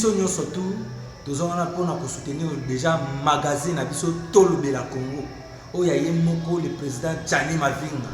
biso nyonso tu tozongana mpona kosoutenir déjà magazine na biso Tolobela Congo oyo aye moko le président Tchani Mavinga.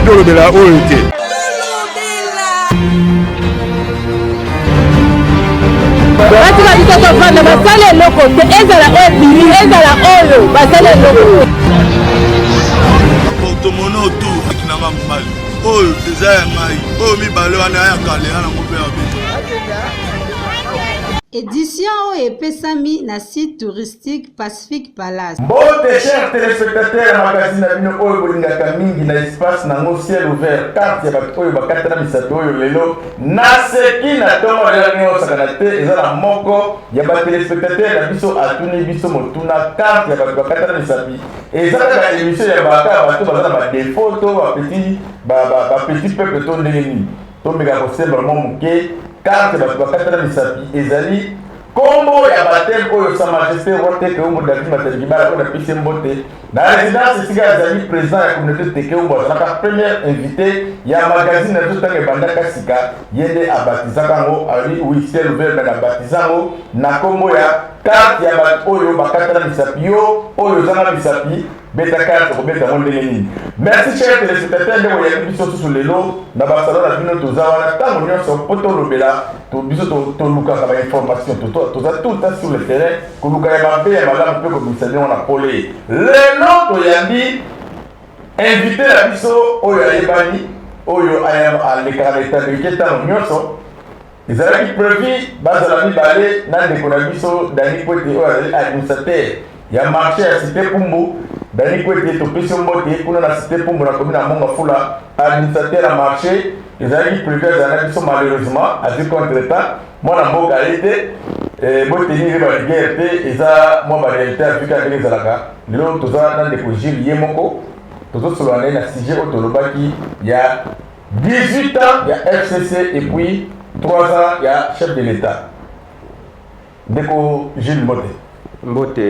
Tolobela oyo te. Batika biso tovanda basala eloko te ezala oyo biri ezala oyo basala eloko portemonnaie autour kinanga mobali oyo eza ya ngai oyo mibale wana ya kale ana mope ya bito. Édition et Pesami na site touristique Pacific Palace. Mbote chers téléspectateurs magazine na bino oyo bolingaka mingi na espace nango ciel ouvert carte ya bato oyo bakatana misato oyo lelo naseki na tongo lelo nyosaka na te eza na moko ya batelespectateur na biso atuni biso motuna carte ya bato bakatana misapi eza kaka émission ya baka bato baza na badefo to bapetit peuple to ndenge nini tomeka kosemba mo moke carte bato bakatana misapi ezali kombo ya batel oyo sa majesté roteke oyo modaki matangibala oyo napesi mbote na résidence esika azali président ya communauté teke oyo azalaka première invité ya magazine na biso ntango ebandaka sika ye nde abatizaka yango ali wisiel ouvert na batiza yango na kombo ya carte ya bato oyo bakatana misapi yo oyo ozanga misapi beta carte kobeta yango ndenge nini. Merci chers téléspectateurs ndenge oyaki biso susu lelo na basalo na bino toza wana ntango nyonso mpo tolobela biso tolukaka bainformation toza tout temps sur le terrain koluka ya mabe ya malamu mpe kobimisa ndenge wana pole lelo toyambi invité na biso oyo ayebani oyo alekaka na état ntango nyonso ezalaki prévu bazala mibale na ndeko na biso Dani Kwete oyo azali administrateur ya marché ya cité Pumbu. Dani Kwete topesi mbote kuna na cité Pumbu na commune ya Mongafula administrateur ya marché ezalaki prévu azala biso malheureusement azwi contre-temps mwana mboka ayete botenir baligere te eza mwa baréalité afrika ndenge ezalaka lelo toza na ndeko Gilles ye moko tozosolola naye na sujet oyo tolobaki ya 18 ans ya FCC et puis 3 ans ya chef de l'État. Ndeko Gilles Mbote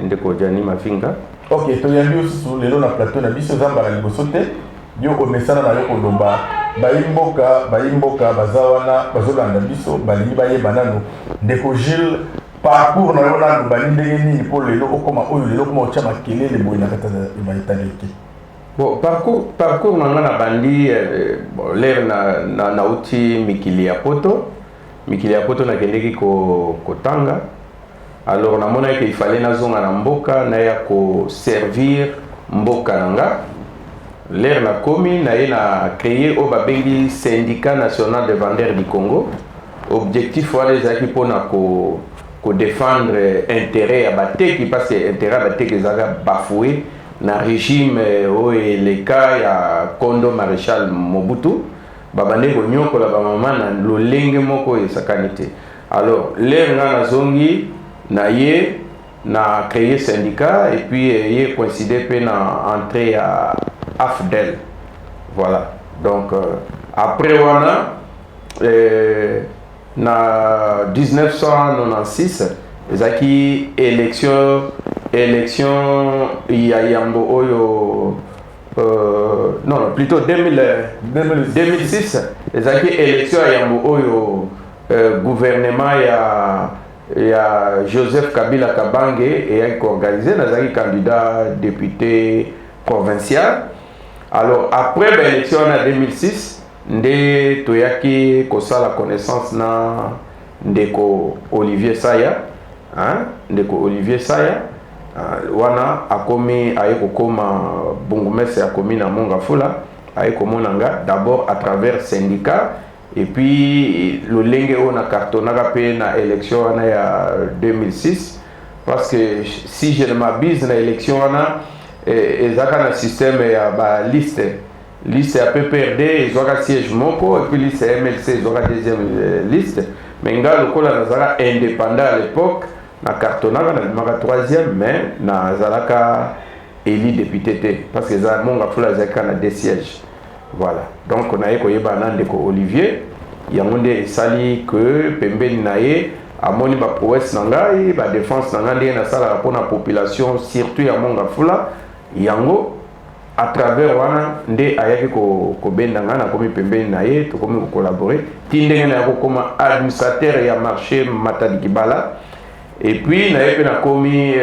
ndeko Tchani Mavinga. Ok, toyambi osusu lelo na plateau na biso zambaka liboso te yo omesana na yo koloba bayimboka baza wana bazolanda biso balingi bayeba nano ndeko Gilles parcours na yo nano bali ndenge nini mpo lelo okoma oyo lelo okoma otya makelele boye na kata baetaleke. Bon, parcours nanga na bandi l'air na uti mikili ya poto na kendeki kotanga. Alors namona qu'il fallait nazonga na mboka na ya ko servir mboka nanga. L'air na komi na na créer au babengi syndicat national des vendeurs du Congo. Objectif wana ezaki pona ko défendre intérêt ya bateki parce que intérêt ya bateki ezaka bafoué na régime les cas ya Kondo Maréchal Mobutu babande ko nyoko la ba mama na lolenge moko esakanite. Alors l'air na zongi na ye na créé syndicat et puis ye coïncidé pe na entrée à AFDEL. Voilà. Donc après wana na 1996 ezaki élection ya yambo oyo non plutôt 2006 ezaki élection ya yambo oyo gouvernement ya Joseph Kabila Kabange et organisé nazaki candidat député provincial. Alors après l'élection en 2006 nde toyaki kosala connaissance na ndeko Olivier Saya wana akomi ayekokoma bungumese akomi na Mongafula ayekomonanga d'abord à travers syndicat et puis le lenge on a cartonaka pe na élection wana ya 2006 parce que si je ne m'abuse na élection wana ezaka na système ya ba liste liste ya PPRD ezwaka siège moko et puis liste ya MLC ezwaka deuxième liste mais nga lokola nazala indépendant à l'époque na cartonaka na bimaka troisième mais nazalaka élu député te parce que eza monga fula ezalaka na deux sièges voilà donc naye koyeba na ndeko Olivier yango nde esali que pembeni na ye amoni baprouesse na ngai badéfense na ngai ndenge nasalaka mpona population surtout ya monga fula yango à travers wana nde ayaki kobenda ngai nakomi pembeni na ye tokomi kocollaborer ti ndenge nayaki kokoma administrateur ya marché Matadi Kibala et puis naye mpe nakomi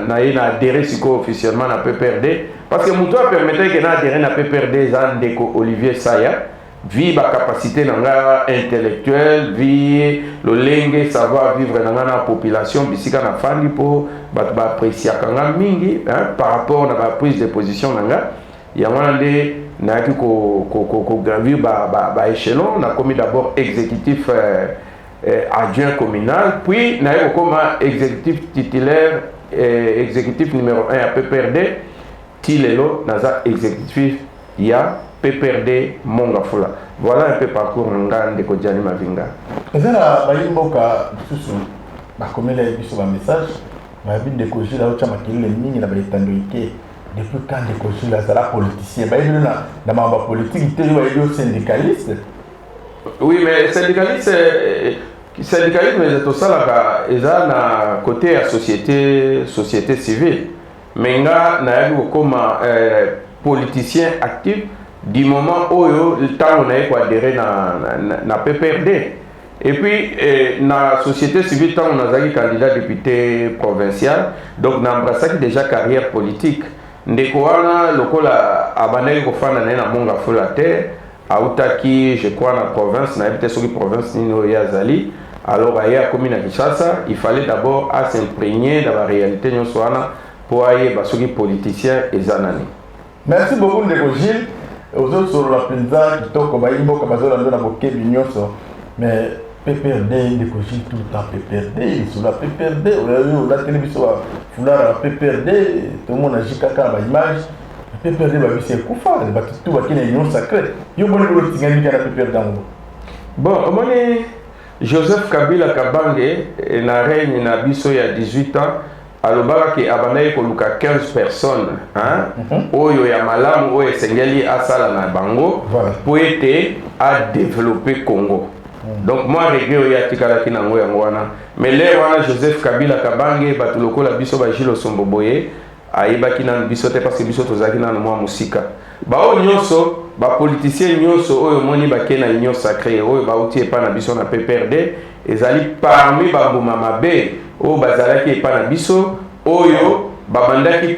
naye na adhéré sikoyo officiellement na PPRD parce que moto apermetaki ke na adhéré na PPRD eza ndeko Olivier Saya vi capacité na nga intellectuelle vi lolenge savoir vivre na nga na population bisika na fandi po bato baappréciaka nga mingi par rapport na prise de position na nga yango wana nde nayaki kogravir échelon nakomi d'abord exécutif adjoint communal puis naye kokoma exécutif titulaire exécutif numéro 1 à PPRD ti lelo naza exécutif ya PPRD Mongafula. Voilà un peu parcours nga ndeko Gianni Mavinga. Ezala balimboka susu bakomela biso ba message ba bi ndeko Gila ocha makilele mingi na baletando ike depuis quand ndeko Gila sala politicien ba yelo na mamba politique te ba yelo syndicaliste. Oui mais syndicaliste mais tout ça là eza na côté ya société civile. Mais nga na yaki comme politicien actif du moment où le temps on a adhéré na PPRD et puis na société civile tant on a été candidat député provincial donc na embrassaki déjà carrière politique ndeko wana lokola abanaki kofanda na monga fula te autaki je crois na province na peut-être soki province nino yazali alors aya komi na Kinshasa il fallait d'abord à s'imprégner dans la réalité nyonso wana pour aye basoki politicien ezanani. Merci beaucoup ndeko Gilles. Aux autres sur la pizza qui toque comme il faut bazola ndona bokebi nyonso mais PPRD ndeko Gilles tout le temps PPRD sur la PPRD on la télévision fula la PPRD tout le monde a jikaka ba image PPRD ba bisi kufa ba tout ba kina union sacrée yo bon ko tingani kana PPRD ngo bon omoni Joseph Kabila Kabange na règne na biso ya 18 ans alobaka ke abanaye koluka 15 personnes oyo ya malamu oyo esengeli asala na bango po ete a développer Congo donc moi regret oyo atikalaki nango yango wana mais le wana Joseph Kabila Kabange bato lokola biso ba Gilles Somboboye ayebaki na biso te parce que biso tozalaki na mwa musika bao nyonso ba politicien nyonso oyo moni bake na union sacrée oyo bauti epa na biso na PPRD ezali parmi bambuma mabe oyo bazalaki epa na biso oyo babandaki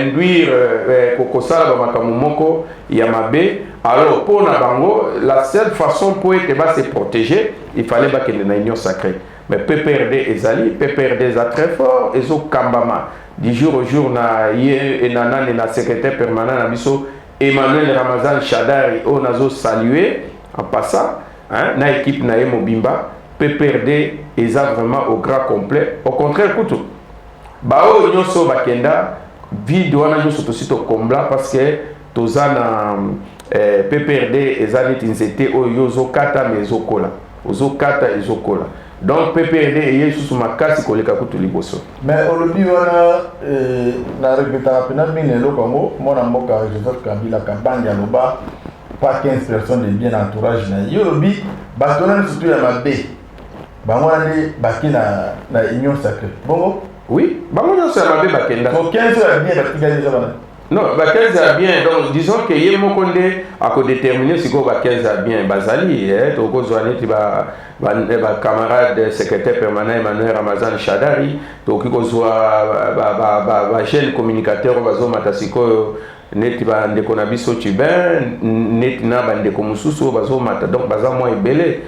induire kosala bamakambo moko ya mabe alors pour na bango la seule façon pour ete se protéger il fallait bakende na union sacrée mais PPRD ezali PPRD eza très fort ezo kambama du jour au jour na ye enanane na secrétaire permanent na biso Emmanuel Ramazan Shadari o nazo saluer en passant na équipe na ye mobimba PPRD eza vraiment au grand complet au contraire kutu bao nyonso bakenda vide wana nyonso tosito kombla parce que toza na PPRD eza neti nzete oyo ozokata mais ezokola ozokata ezokola donc PPRD eye susu makasi koleka kutu liboso mais olobi wana na regretaka pena mingi eloko yango mwana mboka Joseph Kabila Kabange aloba pas 15 personnes de bien entourage na ye olobi bato wana surtout ya mabe bango wana nde baki na union sacrée bongo oui bango nyonso ya mabe bakenda 15 ya bien batikali eza bana non ba 15 à bien donc disons que ye moko nde ako déterminer siko ba 15 à bien bazali to ko zwaneti ba camarade secrétaire permanent Emmanuel Ramazan Shadari to ko zwa ba jeune communicateur bazo matasiko neti ba ndeko na biso Tubin neti na ba ndeko mususu bazo mata donc baza mo ebele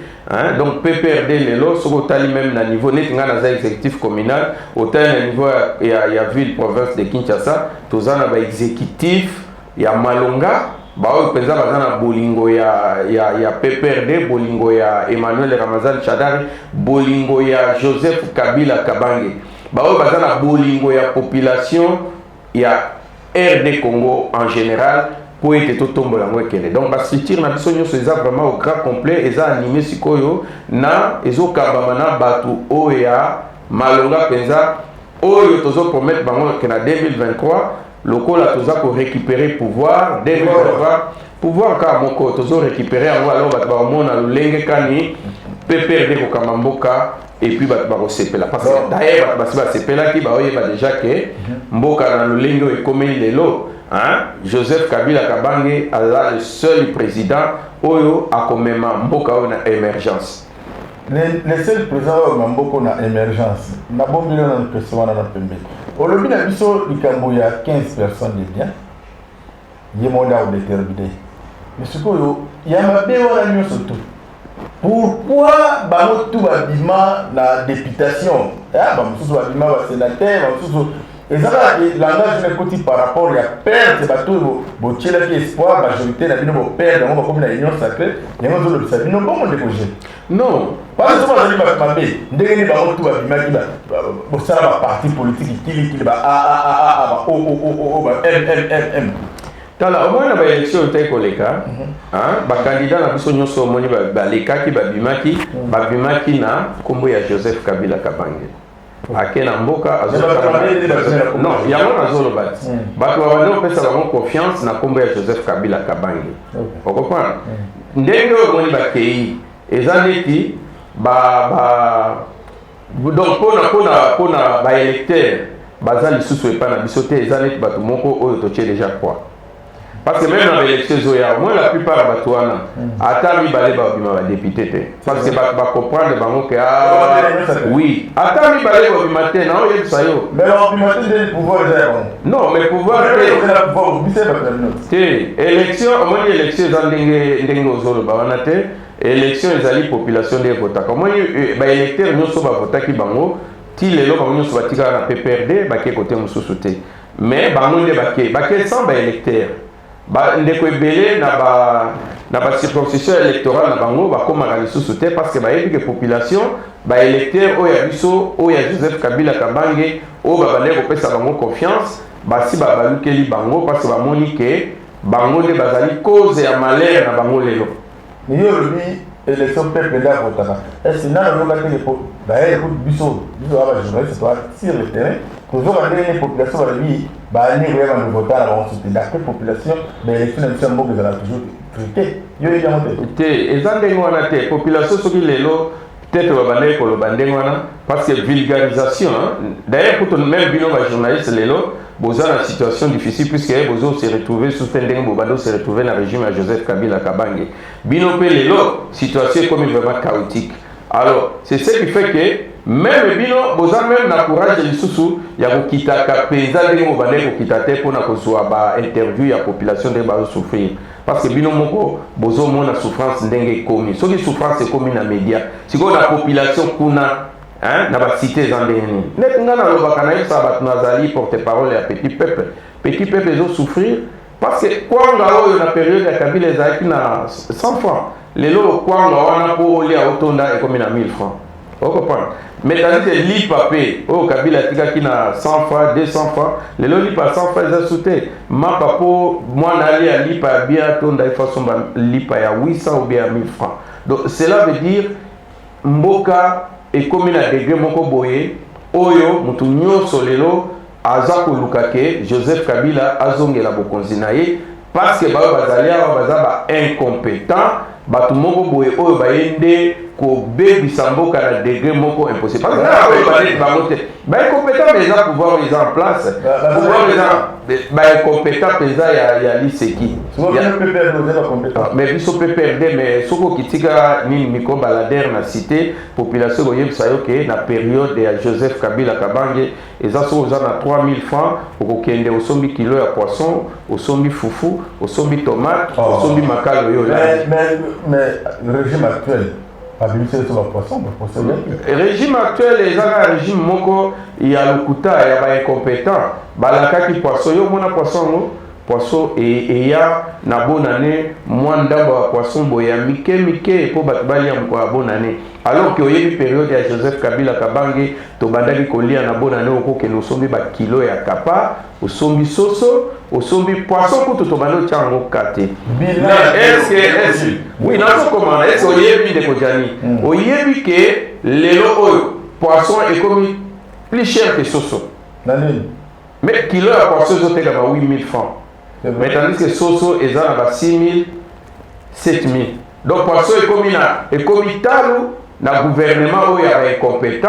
donc PPRD lelo soko tali même na niveau neti nga na exécutif communal autant na niveau ya ville province de Kinshasa tozana ba exécutif ya Malonga bao penza bazana bolingo ya PPRD bolingo ya Emmanuel Ramazan Shadari bolingo ya Joseph Kabila Kabange bao bazana bolingo ya population ya RD Congo en général pour être tout tombe la moelle. Donc la structure na biso nyonso eza vraiment au grand complet eza animé sikoyo na ezo kabamana batu oya malonga penza oyo tozo promettre bango que na 2023 lokola toza pour récupérer pouvoir 2023 pouvoir ka moko tozo récupérer en alors batu ba mona lolenge kani PPRD ko kamamboka et puis batu ba sepela parce que d'ailleurs batu ba sepela ki ba oyeba déjà que mboka na lolenge e komeli lelo. Hein? Joseph Kabila Kabange est le seul président oyo a quand même mboka na émergence. Le seul président oyo mboka na émergence. Na bombi na personne na pembe. Olobi na biso likambo ya 15 personnes de bien. Yemonda ou déterminé. Mais ce que ya mabe wana nyonso tout. Pourquoi bango tout babima na députation? Ah ba mususu babima ba sénateur, ba mususu et ça langage ne côté par rapport à perte bateau botiela qui espoir majorité na bino bo perdre on va comme la union sacrée et on doit le savoir non comment décoger non pas que ça va dire ba mabe ndenge ni ba tout ba bimaki ba bo ça ba parti politique qui ba m tala au moins ba élection tay koleka hein ba candidat na biso nyonso moni ba lekaki ba bimaki na kombo ya Joseph Kabila Kabange akena mboka non yango nazolo bati bato babandi opesa bango confiance na kombo ya Joseph Kabila Kabange okopana ndenge oyo moni bakei eza neti donc pona baélecteur baza lisusu epa na biso te eza neti bato moko oyo totie déjà quoi. Parce que même dans l'élection zoya, moi la plupart de Batouana, attends mi balé député, parce que va comprendre que oui, attends mi balé matin, non il y a ça yo. Mais le matin des pouvoirs non, mais pouvoir élection, moi élection dans dengue ozolo bawanate, élection ezali population de voter. Comment ba électeur nyonso ba voter ki bango, ti lelo ba nyonso batika na PPRD ba ke côté mususu te. Mais bango nde ba ke sans ba électeur. Ndeko ebele na ba circonscription électorale na bango ba komaka lisusu te parce que ba yebi que population ba électeur oya biso oya Joseph Kabila Kabange o ba bane ko pesa bango confiance ba si ba balukeli bango parce que ba moni que bango de bazali cause ya malheur na bango lelo ni yo lui élection peuple là votaka est-ce na lo ka tele po ba ye ko biso aba journaliste toi sur le terrain pour voir les populations ba lui ba ni vraiment de voter la on soutenir la population mais l'élection de Mboka va toujours traité yo ya monte te ezande ngwana te population soki lelo peut-être ba bande ko lo bande ngwana parce que vulgarisation d'ailleurs pour même bino ba journaliste lelo boza na situation difficile puisque bozo se retrouver sous tendeng bobado se retrouver na régime à Joseph Kabila Kabange bino pe lelo situation est comme vraiment chaotique. Alors c'est ce qui fait que même bino boza même na courage lisusu ya kokitaka peza ndenge mobande kokitate pona kozwa ba interview ya population de ba souffrir parce que bino moko bozo mona souffrance ndenge komi soki souffrance komi na média siko na population kuna hein na ba cité zandeni net ngana loba kana yesa bat nazali porte-parole ya petit peuple zo souffrir parce que kwanga oyo na période ya Kabila ezaki na 100 francs lelo kwanga wana po olia otonda ekomi na 1000 francs okopana mais tandis que l'IPAP au Kabila tikaki na 100 francs 200 francs lelo lipa 100 francs za souté ma papo moi na ali à lipa bien tonda façon lipa ya 800 ou bien 1000 francs donc cela veut dire mboka et comme na degré moko boye oyo mutu nyonso lelo aza kolukake Joseph Kabila azongela bokonzi na ye parce que bazali awa baza ba incompétent batu moko boye oyo bayende ko bebisa mboka na degré moko impossible parce que ba moté ba incompétent mais ça pouvoir les en place pouvoir les ba incompétent pesa ya liseki mais biso PPRD mais soko kitika ni miko balader na cité population boye bisayo ke na période ya Joseph Kabila Kabange eza so za na 3000 francs okokende osombi kilo ya poisson osombi fufu osombi tomate osombi makalo yo mais le régime actuel régime actuel est un régime moko ya lokuta ya ba incompétent balakaki poisson yo mona poisson et ya na bonne année mwanda ba poisson boya mike po batbali ya mko bonne année alors que oyebi période ya Joseph Kabila Kabange to bandaki kolia na bonne année oko ke no sombi ba kilo ya kapa osombi soso osombi poisson kutu tobando tiango kate. Bilan. Est-ce oui, non, comment est-ce oyebi de kojani oyebi que lelo poisson est comme plus cher que soso. Mais kilo ya poisson zoteka ba 8000 francs. Mais tandis que soso eza na ba 6000 7000. Donc poisson est comme talo na gouvernement oyo ya incompétent.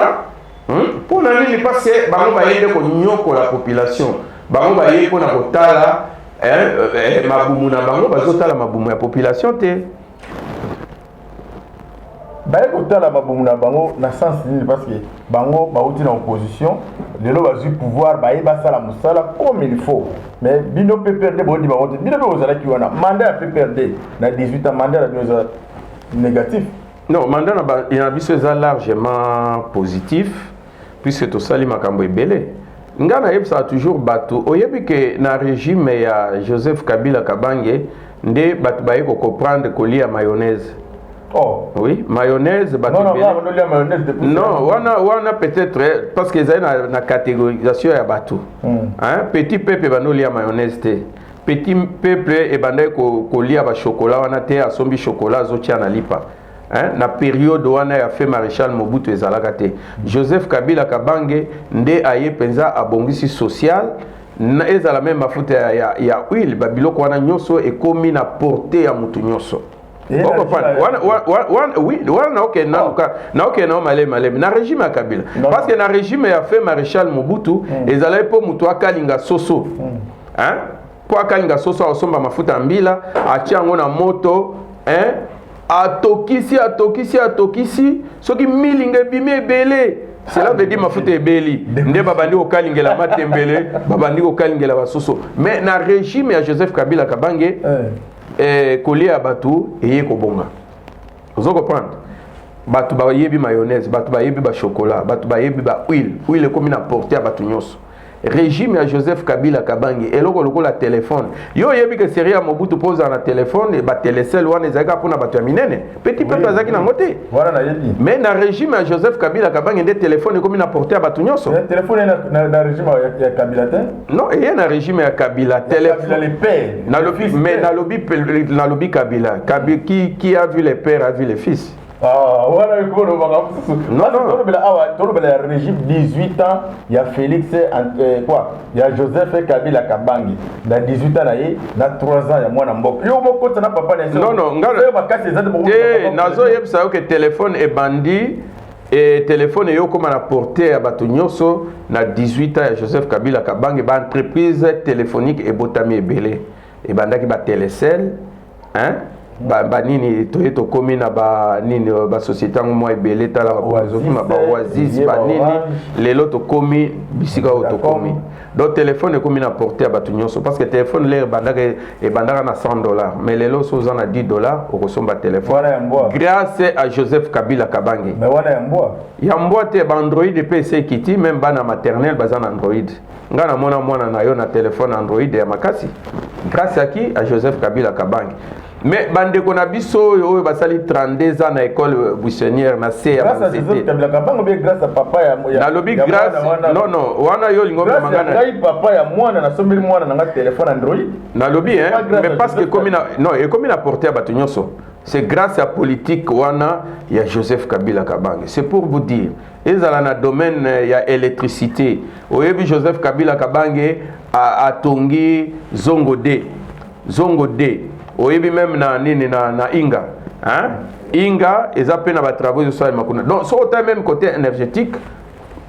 Pour nani parce que bango ba yende ko nyoko la population. Bango ba yende ko na kotala mabumu na bango bazotala mabumu ya population te. Baye kotala mabumu na bango na sens nini parce que bango bauti na opposition lelo bazui pouvoir baye basala musala comme il faut mais bino PPRD bodi bango te bino be ozala ki wana mandat ya PPRD na 18 ans mandat la bino négatif. Non, mandat il y a biso largement positif puisque to sali makambo ebele. Ngana yebsa toujours bato oyebi que na régime ya Joseph Kabila Kabange nde bato baye ko comprendre ko lia mayonnaise. Oh oui, mayonnaise bato non, wana peut-être parce que ça na catégorisation ya bato. Hein, petit peuple bano lia mayonnaise te. Petit peuple e bandai ko lia ba chocolat wana te asombi chocolat zo tia na lipa. Hein, na période wana ya fait maréchal Mobutu ezalaka te. Joseph Kabila Kabange nde aye penza abongisi social na ezala même mafuta ya huile babiloko wana nyoso ekomi na portée ya mutu nyoso. Oui, na malé na régime ya Kabila parce que na régime ya fait maréchal Mobutu ezala po mutu akalinga soso. Hein? Po akalinga soso osomba mafuta mbila achiango na moto, hein? Atokisi soki milinga bimé belé cela veut dire mafuta ebeli nde babandi okalingela matembele babandi okalingela basoso mais na régime ya Joseph Kabila Kabange kolia batu eye kobonga ozo comprendre batu ba yebi mayonnaise batu ba yebi ba chocolat batu ba yebi ba huile comme na porter batu nyonso régime ya Joseph Kabila Kabange eloko lokola téléphone yo yebi que seria Mobutu pose na téléphone et ba télécell wana ezaka pona batu ya minene petit peuple azaki na ngote voilà na yebi mais na régime ya Joseph Kabila Kabange nde téléphone comme na porter batu nyonso téléphone na régime ya Kabila te non et na régime ya Kabila téléphone les pères na lobby mais na lobby Kabila qui a vu les pères a vu les fils. Ah, voilà le coup le régime 18 ans, il y a Félix quoi? Il y a Joseph Kabila Kabange. Dans 18 ans dans 3 ans il y a moi Mbok. Yo moko na papa non nazo yebsa que téléphone est bandit et téléphone yo comme na porter à bato nyoso na 18 ans Joseph Kabila Kabange ba entreprise téléphonique et botami ebele et bandaki ba télécell, hein? Ba nini to komi na ba nini ba société ngo ebele tala ba zoki ma ba oasis ba nini lelo to komi bisika to komi donc téléphone komi na porter ba tunyoso parce que téléphone l'air bandaka e bandaka na $100 mais lelo so za na $10 au kosomba téléphone grâce à Joseph Kabila Kabange mais wana ya mboa te ba Android PC kiti même bana maternelle baza na Android ngana mona na yo na téléphone Android ya makasi grâce à qui? À Joseph Kabila Kabange. Mais bande kona biso oyo basali 32 ans na école buissonnière na C grâce à Joseph Kabila Kabange bien grâce à papa ya na lobby grâce non wana yo lingo mangana ngai papa ya mwana na sombeli mwana na téléphone Android na lobby hein mais parce que comme non et comme na porter ba tunyoso c'est grâce à politique wana ya Joseph Kabila Kabange c'est pour vous dire ezala na domaine ya électricité oyebi Joseph Kabila Kabange a tongi Zongo D oyebi même na nini na Inga hein Inga eza pe na ba travaux de soil makuna donc so ta même côté énergétique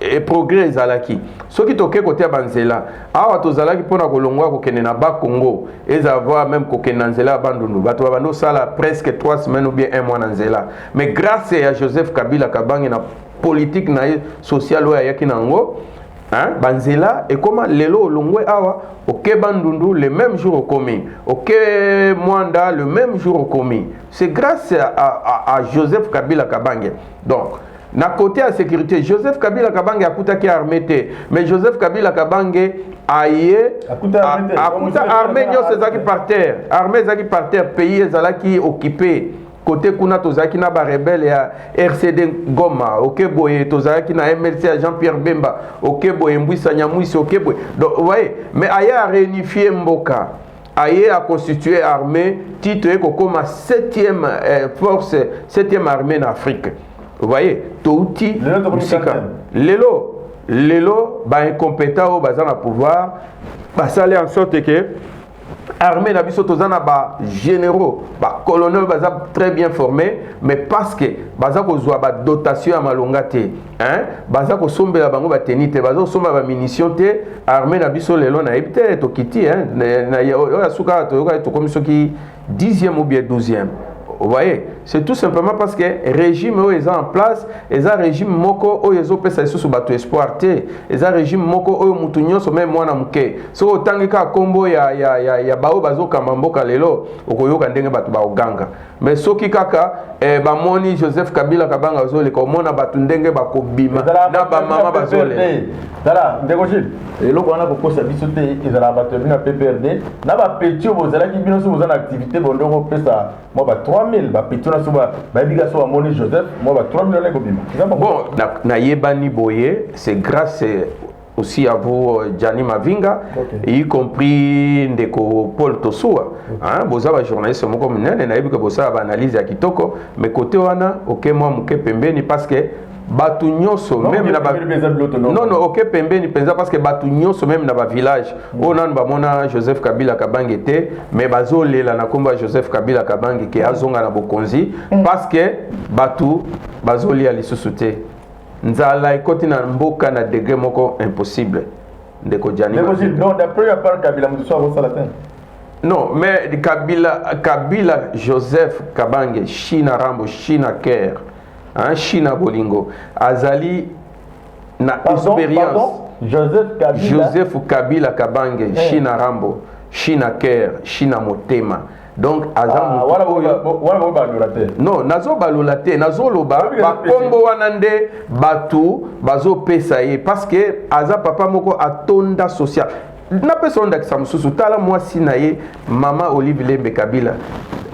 et progrès ezalaki soki toke côté ya banzela awa tozalaki pona kolongwa ko kende na ba Congo eza voir même ko kende na nzela bandundu bato ba bando sala presque 3 semaines ou bien 1 mois na nzela mais grâce à Joseph Kabila Kabange na politique na social oya yaki nango hein banzela et comment lelo longwe awa ok bandundu le même jour au commis ok Mwanda le même jour au commis c'est grâce à Joseph Kabila Kabange donc na côté à sécurité Joseph Kabila Kabange akutaki armée te mais Joseph Kabila Kabange aye akuta armée nyo sezaki par terre armée zaki par terre pays ezalaki occupé côté kuna tozaki na ba rebelle ya RCD Goma, OK boye tozaki na MLC ya Jean-Pierre Bemba, OK boye Mbwisa Nyamwisi, OK boye. Donc vous voyez, mais aya a réunifié Mboka, aya a constitué armée titre comme 7e force, 7e armée en Afrique. Vous voyez, touti lelo ba incompétent au bazana pouvoir, ba salé en sorte que armée na biso tozana ba généraux ba colonel baza très bien formés, mais parce que baza kozwa ba dotation ya malonga te, hein, baza ko sombela bango ba tenite, baza somba ba munition te, armée na biso lelo na ebite to kiti, hein, na ya suka to comme soki 10e ou bien 12e. Vous voyez, c'est tout simplement parce que régime est en place, et un régime moko o yezo pesa sous bato espoir te, et un régime moko o mutunyo so même mwana muke. So otangika kombo ya bao bazo kamamboka lelo okoyoka ndenge bato ba oganga. Mais soki kaka ba moni Joseph Kabila kabanga zo le komona bato ndenge ba kobima na ba mama bazole. Dala ndeko Gilles, eloko wana kokosa biso te ezala bato bina PPRD na ba petit bozala ki bino so bozana activité bondoko pesa mo ba 3000 ba petit na so ba biga so amoni Joseph mo ba 3000 na kobima. Bon, na yebani boye, c'est grâce aussi à vous Gianni Mavinga, okay, y compris ndeko Paul Tosua, hein, boza ba journaliste moko munene na yebi que boza ba analyse ya kitoko, mais côté wana OK moi muke pembeni parce que batu nyonso même na ba non OK pembeni penza parce que batu nyonso même na ba village ona ba mona Joseph Kabila Kabange te, mais bazolela na komba Joseph Kabila Kabange ke azonga na bokonzi parce que batu bazolia lisusu te. Nzala ekoti na mboka na degré moko impossible ndeko Gianni. Non, d'après la part Kabila muso a salatin. Non, mais Kabila Joseph Kabange China Rambo China Ker, hein, China Bolingo azali na expérience. Joseph Kabila Kabange China Rambo China Ker China Motema. Donc non nazo balolate nazo loba ba kombo wanande batu bazo pesa ye parce que aza papa moko atonda social na pesonda kisamususu tala mwasi na ye mama Olive Lembe Kabila,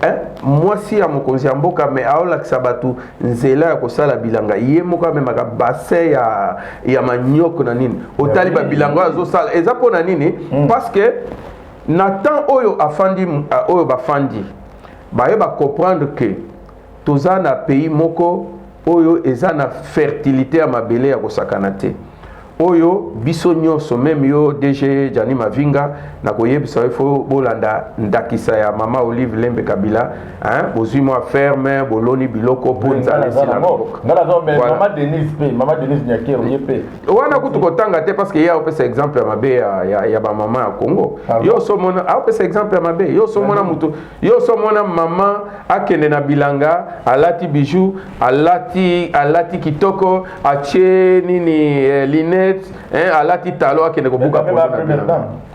hein, mwasi ya mokonzi ya mboka me aola kisabatu nzela ya kosala bilanga ye moko me maka bassin ya manyoko na nini otali ba bilanga azo sala eza pona nini parce que Nathan oyo afandi oyo bafandi baye ba comprendre que toza na pays moko oyo eza na fertilité ya mabele ya kosakana te oyo biso nyonso même yo DG Gianni Mavinga na koyebisa ifo bolanda ndakisa ya mama Olive Lembe Kabila, hein, bozui mo ferme boloni biloko ponza lesila mboka ngala zo mais mama Denise Nyakero yepe wana kutu kotanga te parce que ya opesa exemple ya mabe ya ba mama ya Congo yo so mona opesa exemple ya mabe yo so mona mutu yo so mona mama akende na bilanga alati bijou alati kitoko ache nini linette, hein, alati talo akende kobuka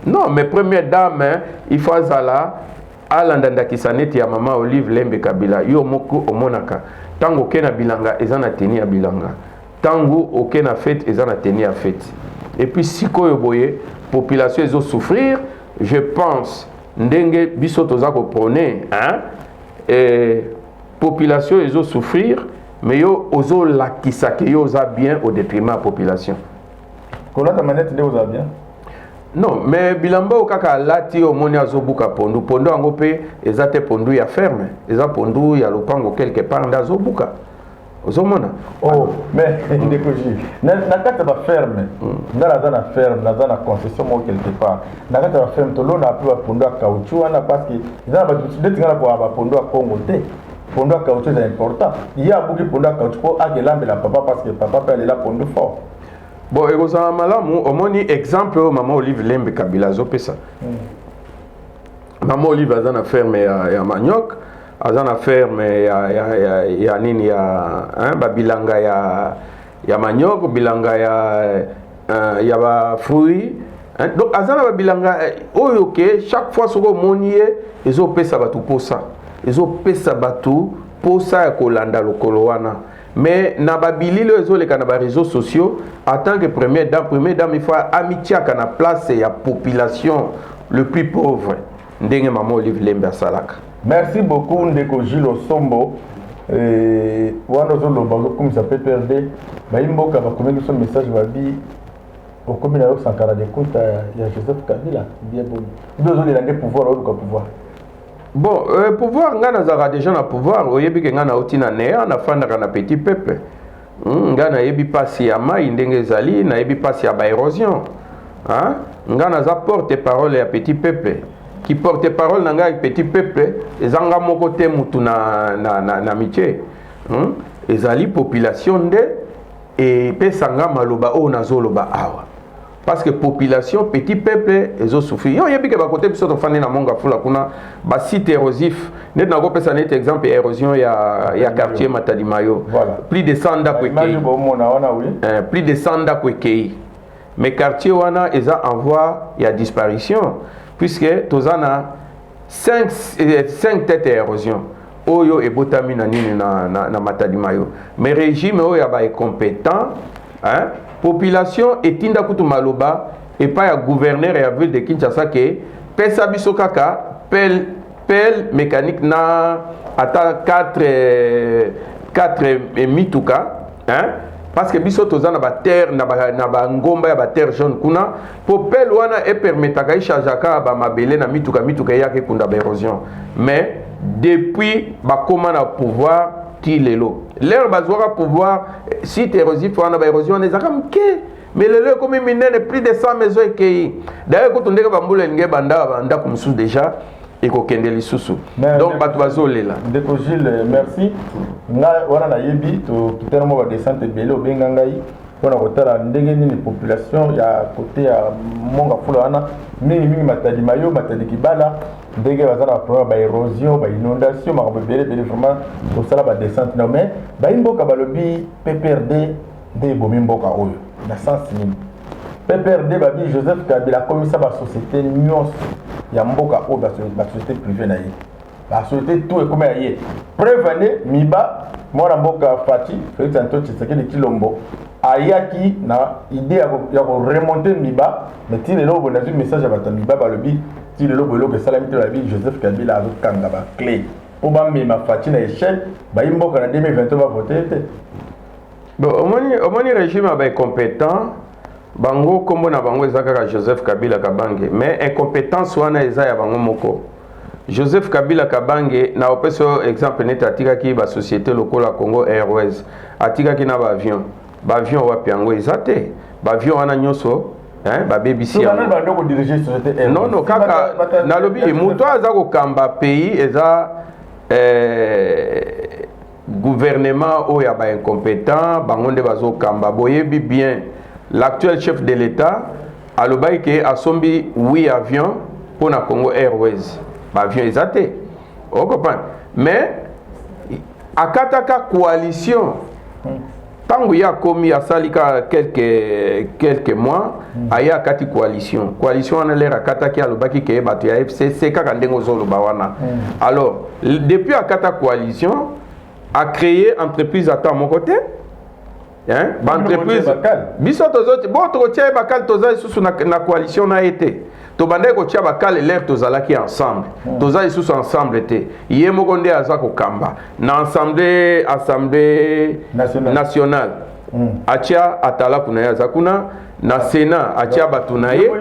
non mais première dame, hein, il faut azala alanda kisaneti ya mama Olive Lembe Kabila yo moko omonaka tango kena bilanga ezana teni ya bilanga tango okena fête ezana teni ya fête et puis sikoyo boye population ezo souffrir je pense ndenge biso toza ko prôner, hein, et population ezo souffrir mais yo ozo lakisa ke yo za bien au détriment de la population. Kola ta manette de oza bien. Non, mais bilamba okaka lati omoni azobuka pondu pondu ango pe ezate pondu ya ferme eza pondu ya lopango quelque part ndazobuka ozomona. Oh mais ndeko ji na kata ba ferme ndala za na ferme na za na concession mo quelque part na kata ba ferme to lona pe ba pondu ya caoutchouc wana parce que eza ba detingala kwa ba pondu ya Congo te pondu ya caoutchouc c'est important il y a beaucoup de pondu ya caoutchouc pour akelambe la papa parce que papa peut aller là pondu fort. Bon, et vous avez malamu, omoni exemple maman Olive Lembe Kabila zopesa. Maman Olive a une ferme ya manioc, a une ferme ya nini ya hein babilanga ya manioc, bilanga ya ba fruits. Hein? Donc azana babilanga oyo ke chaque fois soko monié ezopesa batu posa. Ezopesa batu posa ya kolanda lokolo wana. Mais na babililo ezoleka na ba réseaux sociaux en tant que première dame il faut amitié à la place ya population le plus pauvre ndenge maman Olive Lembe asalaka Merci beaucoup Ndeko Gilles Osombo. Wana ozoloba ozokumisa PPRD bayimboka bakomeli so message babi okomi na yo sankara de kuta ya Joseph Kabila bien bon ndio ozolela nde pouvoir oluka pouvoir. Bon, pouvoir nga nazaka déjà na pouvoir oyebi ke nga na oti na nea na fandaka na petit peuple. Nga na yebi pasi ya mai ndenge ezali na yebi pasi ya ba érosion. Hein? Nga naza porte parole ya petit peuple. Qui porte parole na nga petit peuple ezanga moko te mutu na miche. Ezali population nde et pesanga maloba o nazoloba awa. Parce que population petit peuple ezo souffrir. Yo yebi ke ba côté biso to fandi na monga fula kuna ba site érosif. Net na ko pesa net exemple érosion ya quartier Matadi Mayo. Voilà. Plus de 100 da kwekei. Plus de 100 da kwekei. Mais quartier wana eza en voie ya disparition puisque tozana 5 têtes d'érosion. Oyo ebotami na nini na Matadi Mayo. Mais régime oyo ya ba incompétent, hein? Population etinda kutu maloba et pas ya gouverneur et ya ville de Kinshasa ke pesa biso kaka pelle mécanique na ata 4 mituka, hein? Parce que biso tozana ba terre na ba ngomba ya ba terre jaune kuna pour pelle wana e permetaka ishajaka ba mabele na mituka yake kunda ba érosion. Mais depuis ba koma na pouvoir tilelo l'air bazwaka pouvoir si érosif wana ba érosion ezaka mke mais lelo comme minene plus de 100 maisons ekei d'ailleurs quand on ndeka bambula nge banda kumsu déjà et ko kende lisusu donc batu bazolela Ndeko Gilles merci nga wana na yebi to kitana mo ba descente belé obenga ngai pona kotala ndenge nini population ya côté ya monga fula wana mingi Matadi Mayo Matadi Kibala ndenge bazana problème ba érosion ba inondation makambo belé vraiment to sala ba descente non mais ba imboka balobi PPRD de bomi mboka oyo na sens nini PPRD babi Joseph Kabila komisa ba société nyos ya mboka oyo ba société privée na ye ba société tout est comme ye preuve miba mwana mboka Fati Félix Antoine Tshisekedi Kilombo ayaki na idée ya ko remonter miba mais ti lelo bo na un message à bata miba balobi ti lelo bolo ke salami te babi Joseph Kabila azo kanga ba clé po ba mema Fati na échec ba imboka na 2023 ba voter te. Bon, omoni régime ba compétent bango kombo na bango ezaka Joseph Kabila Kabange mais incompétence wana eza ya bango moko. Joseph Kabila Kabange na opeso exemple net atikaki ba société lokola Congo Airways atikaki na ba avion wapi yango ezate ba avion wana nyoso ba BBC non kaka nalobi muto aza ko kamba pays eza gouvernement oya ba incompétent bango nde bazo kamba boyebi bien l'actuel chef de l'État alobai ke asombi 8 avions pour na Congo Airways ba avion ezate o comprend mais akataka coalition tango ya komi asalika quelques mois aya kati coalition wana l'air akataki alobaki ke bato ya FCC kaka ndengo zoloba wana alors depuis akata coalition a créé entreprise à mon côté hein ba entreprise biso tozoti bon tokotia bakal toza isusu na coalition na été to bande ko tia bakal l'air tozalaki ensemble toza isusu ensemble te ye moko nde aza ko kamba na assemblée nationale atia atala kuna ya zakuna na Sénat atia batuna ye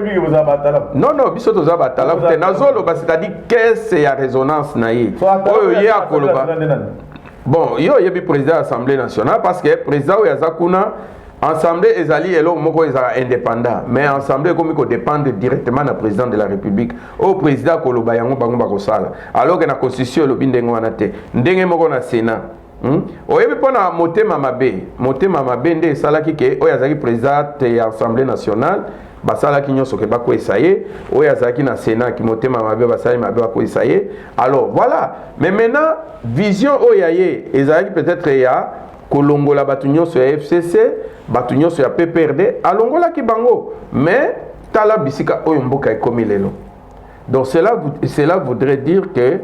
non biso toza batala te nazolo ba c'est-à-dire caisse ya résonance na ye oyo ye akoloba. Bon, yo yebi président de l'Assemblée nationale parce que président Yazakuna Assemblée ezali elo moko ezala indépendant mais Assemblée comme ko dépendre directement du président de la République au président koloba yango bango bakosala alors que na constitution lobi ndenge wana te ndenge moko na Sénat oyebi pona motema mabe nde esalaki ke oyo azalaki président ya Assemblée nationale basalaki nyonso ke bakoyesa ye oyo azalaki na Sénat ki motema mabe basali mabe bakoyesa ye alors voilà mais maintenant vision oyo ye ezalaki peut-être ya kolongola bato nyonso ya FCC bato nyonso ya PPRD alongolaki bango mais tala bisika oyo mboka ekomi lelo donc cela voudrait dire que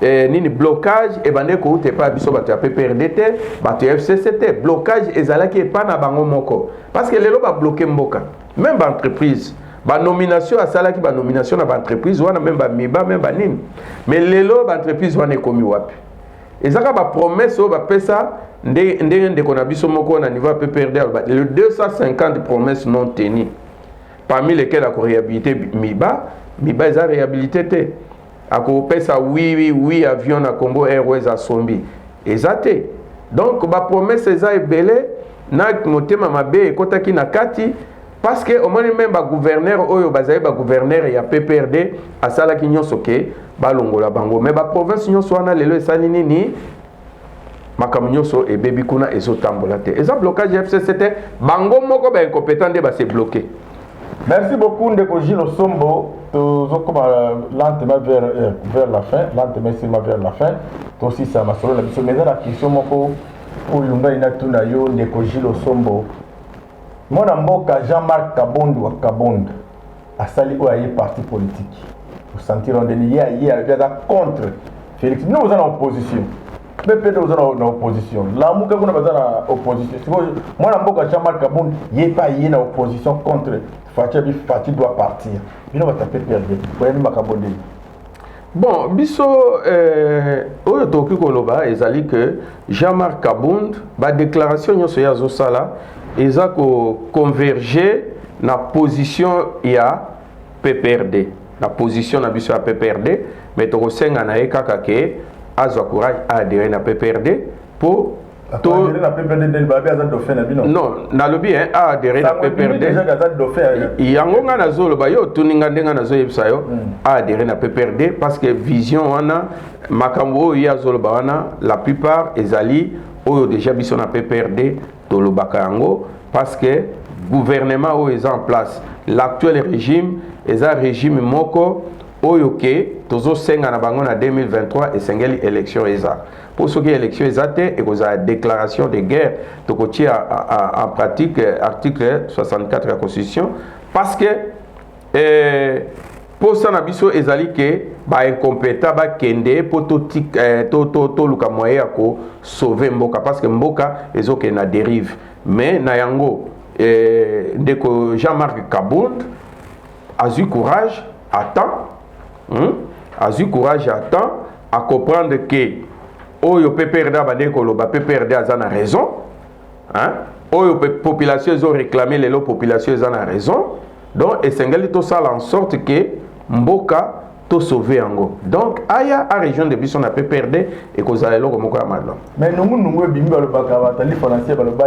nini blocage et bande ko te pa biso bato ya PPRD te bato ya FCC te blocage ezalaki epa na bango moko parce que lelo ba bloquer mboka même ba entreprise ba nomination asalaki ba nomination na ba entreprise wana même ba miba même ba nini mais lelo ba entreprise wana ekomi wapi ezaka ba promesse o ba pesa ndenge kona biso moko na niveau PPRD le 250 promesses non tenues parmi lesquelles la réhabilité miba eza réhabilité ako pesa oui avion na Combo Airways a sombi ezate donc ba promesse eza ebele na motema mabe ekotaki na kati parce que au moins même ba gouverneur oyo bazali ba gouverneur ya PPRD asalaki nyonso ke balongola bango mais ba province nyonso wana lelo esali nini makambo nyonso ebebi kuna ezotambola te eza blocage FCCT bango moko ba incompétent nde ba se bloquer. Merci beaucoup Ndeko Gilles Sombo. Nous sommes lentement vers la fin. Lentement vers la fin. Toi aussi, ça m'a sauvé la mission. Mais dans la question, pour Lunga Inatuna Yo, Ndeko Gilles Sombo. Mon amboka Jean-Marc Kabondo à Kabonde. A sali ou aïe parti politique. Vous sentir on dénie contre Félix. Nous, vous êtes en opposition. PPD vous êtes en opposition. Là, nous, vous êtes en opposition. Mon amboka Jean-Marc Kabondo, il n'est pas en opposition contre Fati doit partir. Il va taper perdre. Bon, biso oyo toki koloba ezali que Jean-Marc Kabound ba déclaration nyoso ya zosala eza ko converger na position ya PPRD. La position na biso ya PPRD, mais to senga na ekaka ke azwa courage a adhérer na PPRD pour non, na lobi a adhéré na PPRD. Yango nga na zolo ba yo tuninga ndenga na zo yebisa yo a adhéré na PPRD parce que vision wana makambo ya zolo ba wana la plupart ezali oyo déjà biso na PPRD to lobaka yango parce que gouvernement o est en place l'actuel régime est un régime moko oyo ke tozo senga na bango na 2023 et sengeli élection eza pour ce qui est élection exacte et que la déclaration de guerre de côté en pratique article 64 de la Constitution parce que pour ça nabiso ezali que ba incompétent ba kende pour to luka moyen ko sauver mboka parce que mboka ezoke na dérive mais na yango ndeko Jean-Marc Kabound a eu courage à comprendre que oyo PPRD bande koloba PPRD azana raison hein oyo population ils ont réclamé les population ils ont raison donc esengeli to sala en sorte que mboka to sauver ango donc aya a région de biso na PPRD et kozala loko moko ya madlo mais nungu bimbi balobaka batali financier baloba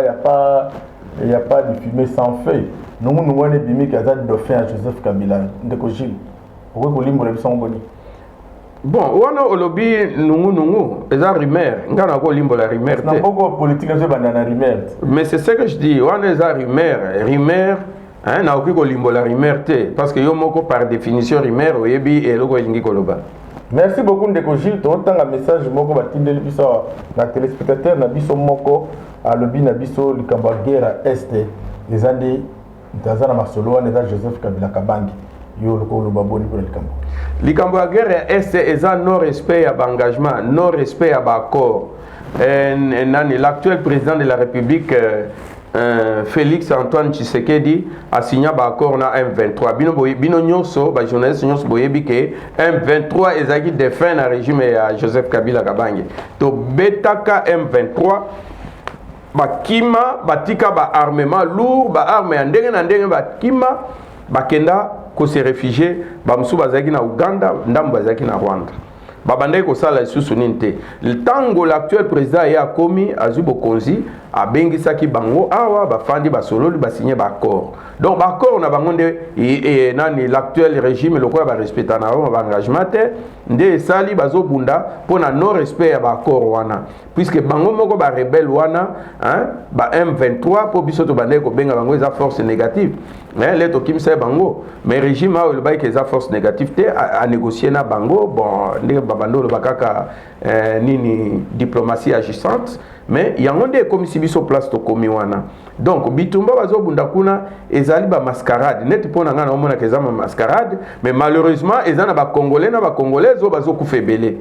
il y a pas de fumée sans feu nungu ne bimbi kaza dauphin à Joseph Kabila Ndeko Gilles pourquoi kolimbo le biso ngoni. Bon, wana olobi nungu eza rumeur ngana ko limbo la rumeur te. Na poko politique zo bandana rumeur. Mais c'est ce que je dis, wana eza rumeur hein na ko limbo la rumeur te parce que yo moko par définition rumeur oyebi eloko elingi koloba. Merci beaucoup Ndeko Gilles, to tanga message moko batindeli biso na téléspectateur na biso moko alobi na biso likamba guerre este ezandi ndazana masolo wana eza Joseph Kabila Kabangi. Likambo ya guerre est eza non respect à engagement, non respect à accord. L'actuel président de la République Félix Antoine Tshisekedi a signé un accord na M23. Bino nyonso ba journaliste nyonso boyebi ke M23 ezaki défend na régime ya Joseph Kabila Kabange. To betaka M23 bakima batika ba armement lourd, ba arme ya ndenge na ndenge bakima bakenda ko se réfugier ba musu bazaki na Uganda ndambo bazaki na Rwanda babandai ko sala isusu ninte le tango l'actuel président ya komi azubo konzi abengisaki bango awa bafandi basololi basigné ba accord donc ba accord na bango nde nani l'actuel régime lokola ba respecta na ba engagement te nde sali bazobunda pona non respect ya ba accord wana puisque bango moko ba rebelle wana hein ba M23 po biso to bandai ko benga bango eza force négative mais les to kimse bango mais régime a le bail que eza force négative te à négocier na bango bon nde babando le bakaka nini diplomatie agissante mais yango nde comme si biso place to komi wana donc bitumba bazobunda kuna ezali ba mascarade net pona ngana omona ke za mascarade mais malheureusement ezana ba congolais na ba congolais zo bazokufebele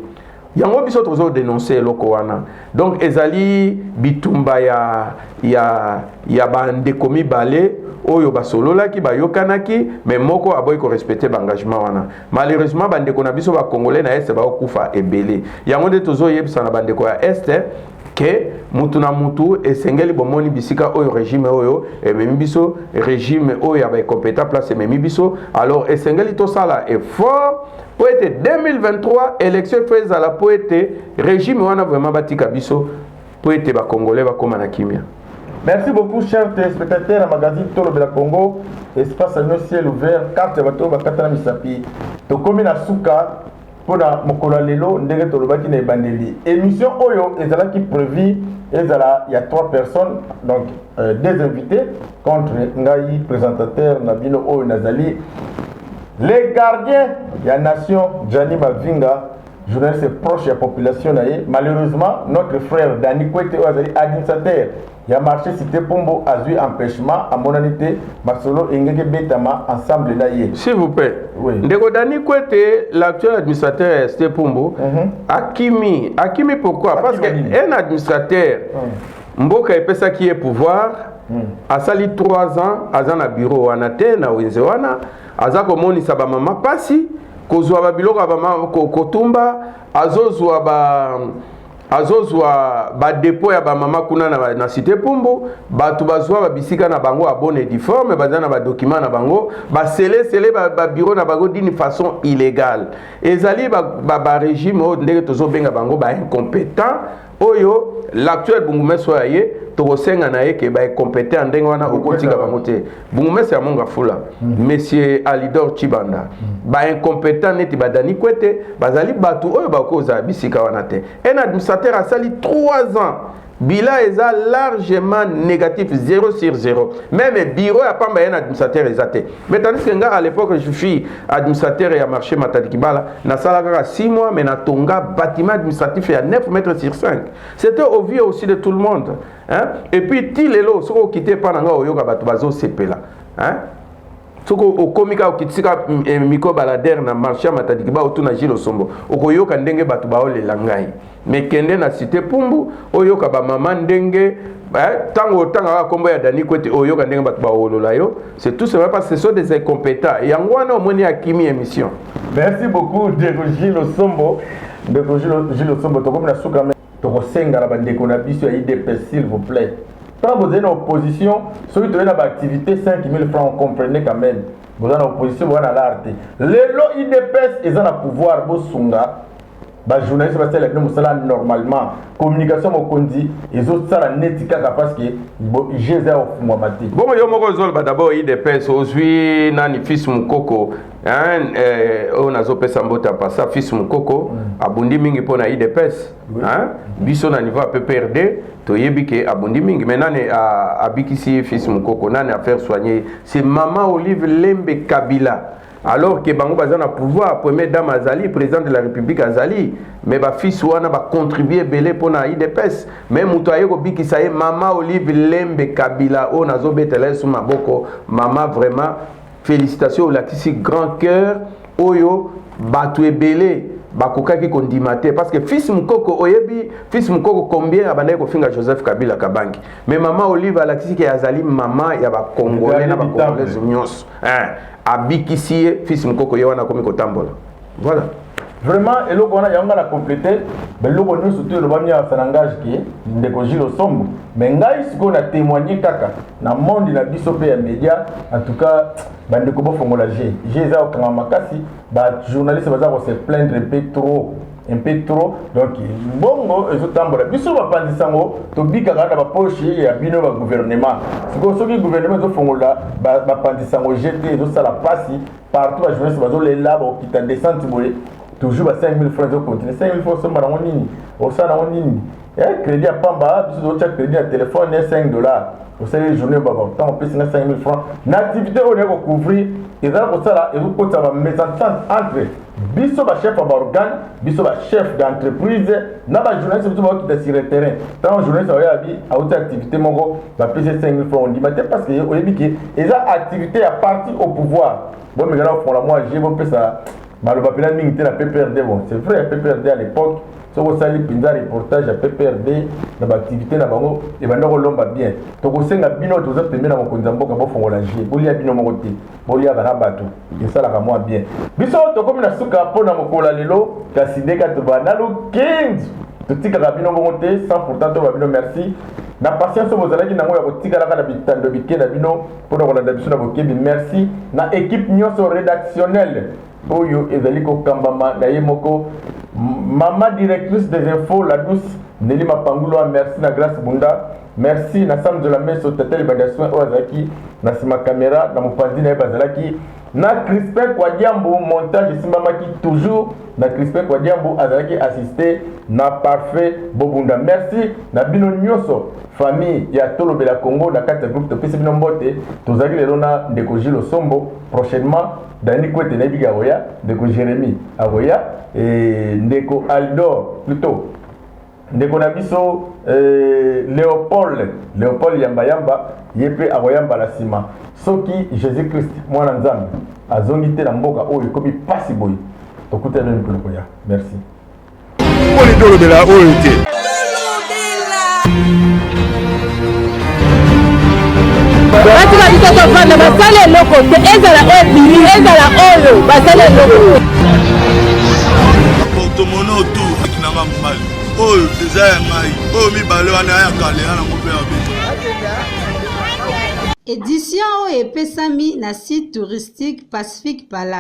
yango biso tozo dénoncer loko wana. Donc ezali bitumba ya bande komi balé oyo basololaki bayokanaki mais moko aboyi ko respecter engagement wana. Malheureusement bande ko na biso ba congolais na est ba okufa ebele. Yango de tozo yebisa na bande ko ya est que mutu na mutu esengeli bomoni bisika oyo régime oyo ememi biso régime oyo ba compétent place ememi biso alors esengeli to sala effort pour être 2023 élection faise à la poète régime wana vraiment batika biso pour être ba congolais ba koma na kimia. Merci beaucoup, chers téléspectateurs, à magazine Tolo de la Congo, espace à nos ciel ouvert, carte bateau, bakatana misapi. To komi na suka, pour na mokola lelo, ndenge tolo baki na bandeli. Émission Oyo, ezala qui prévu, ezala, il y a 3 personnes, donc 2 invités, contre Ngaï, présentateur, Nabino Oyo Nazali. Les gardiens, il y a Nation, Gianni Mavinga, journaliste proche de la population. Malheureusement, notre frère Dani Kwete, administrateur, il a marché cité Pombo, a eu empêchement, à mon anité, Masolo et Ngeke Betama, ensemble naïe. S'il vous plaît, oui. Ndeko Dani Kwete, l'actuel administrateur cité Pombo, Akimi, pourquoi? Parce qu'un administrateur, Mboka est ça qui est pouvoir, a sali 3 ans, à un bureau, à Athènes, à Winzewana, à Zakomoni Sabamama Passi, kozwa ba biloko ba kotumba azozwa ba dépôt ya ba mama kuna na cité Pombo batu bazwa ba bisika na bango a bonne uniforme bazana ba document na bango ba sele ba bureau na bango d'une façon illégale ezali ba régime o ndenge tozo benga bango ba incompétent oyo l'actuel bungumeso yaye tokosenga na ye ke ba incompétent ndenge wana okotika bango te bungumeso ya monga fula monsieur Alidor Chibanda ba incompétent neti badani kwete bazali batu oyo bakoza bisika wana te un administrateur a sali 3 ans bila eza largement négatif 0 sur 0 même bureau ya pamba un administrateur ezate mais tandis que nga à l'époque je suis administrateur ya marché Matadi Kibala na sala kaka 6 mois mais na tonga bâtiment administratif ya 9 mètres sur 5 c'était au vu aussi de tout le monde hein et puis tilelo soko quitter pananga oyoka batu bazo sepela hein soko okomika okitika miko balader na marché Matadi Kibala otuna Jilo Sombo okoyoka ndenge batu baolela ngai mais kende na cité Pombo oyoka ba mama ndenge tango tanga kombo ya Dani Kwete oyoka ndenge batu baolola yo c'est tout simplement parce que ce sont des incompétents yango wana omoni akimi émission. Merci beaucoup de Jilo Sombo Jilo Sombo to komina suka me to kosenga na bandeko na biso ya IDPS s'il vous plaît. Quand vous êtes en opposition, ceux qui ont une activité 5 000 francs, vous comprenez quand même. Vous êtes en opposition, vous êtes en l'art. Les lots IDPS, ils ont le pouvoir, vous sunga. Les journalistes, ils ont normalement. Communication, vous dit, ils ont ça la netika parce que j'ai ça au Mouamatik. Bon, je vais d'abord IDPS, aujourd'hui, nani fils Mukoko. On a zopé Sambota passa fils Mukoko, abundi mingi pour na IDPS. Biso na niveau PPRD. Toyebike abundi mingi maintenant abikisi fils Mukoko nani à faire soigner c'est maman Olive Lembe Kabila alors que bango bazana pouvoir première dame Azali président de la République Azali mais ba fils wana ba contribuer belé pour na IDPS même muto ayeko bikisa ye maman Olive Lembe Kabila o nazo betela sous maboko maman vraiment félicitations la kisi grand cœur oyo batu ebele bakokaki kondimate parce que fils Mukoko oyebi fils Mukoko combien abandai ko finga Joseph Kabila Kabangi mais maman Olive alakisi ke azali maman ya ba congolais na ba congolais nyos abikisi fils Mukoko yewana komi kotambola voilà vraiment et loko wana yanga la compléter mais loko nous surtout le bamia sanangage qui ndeko Jilo Sombo mais ngai siko na témoigner kaka na monde na biso pe ya média en tout cas bande ko bofongola j'ai za okanga makasi ba journaliste baza ko se plaindre un peu trop donc bongo ezotambola biso bapandisango tobika kaka ba poche ya bino ba gouvernement siko soki gouvernement ezofongola bapandisango jeté ezosala pasi partout ba journaliste bazolela ba okita descente boye toujours 5 000 francs de continuer 5 000 francs seulement dans nini au ça dans nini et crédit à pamba biso de crédit à téléphone $5 au ça les journées baba tant on peut 5 000 francs l'activité on est ko couvrir et ça pour ça là et vous côté va mésentente entre biso ba chef ba organe biso ba chef d'entreprise na ba journaliste biso ba qui sur le terrain tant journaliste a bi a autre activité mongo va payer 5 000 francs on dit parce que on dit que et ça activité à parti au pouvoir bon mais là on la moi j'ai bon ça Maloba Pena Mingte la PPRD, bon, c'est vrai, PPRD à l'époque, soko sali pinza reportage ya PPRD na ba activité na bango e banda ko lomba bien to ko senga bino to za pembena mo konza mboka bo fongola jie bolia bino mo kote bolia bana bato esala ka moi bien biso to komi na suka pona mokola lelo kasideka to bana lo 15 to tika ka bino mo kote 100% to ba bino merci na patience bozalaki nango ya kotika la na bitando bikena bino pona ko landa biso na bokebi merci na équipe nyonso rédactionnelle oyo ezali ko kambama na yemoko maman directrice des infos la douce Nelly Mapangulo merci na Grâce Bunda merci na Sam de la Messe Tatel Badassoin Ozaki na sima caméra na mopandi na bazalaki na Crispin Kwadiambo montage simbamaki toujours na Crispin Kwadiambo azalaki assisté na parfait Bobunda merci na bino nyonso famille ya Tolobela Congo na kati groupe topesi bino mbote tozali lelo na ndeko Gilles Sombo prochainement Dani Kwete na biga oya ndeko Jérémy agoya et ndeko Aldor plutôt ndeko na biso Léopold Yamba yepe agoyamba la sima soki Jésus Christ mwana nzambe azongi te na mboka oyo ekomi pasi boy tokuta nini koloko ya merci poni tolobela oyo te batika biso tovanda basala eloko te ezala oyo bili ezala oyo basala eloko portemono tu akinanga mobali oyo eza ya ngai oyo mibale wana ya kale ya nango mpe ya bino édition oyo epesami na site touristique Pacifique Palace.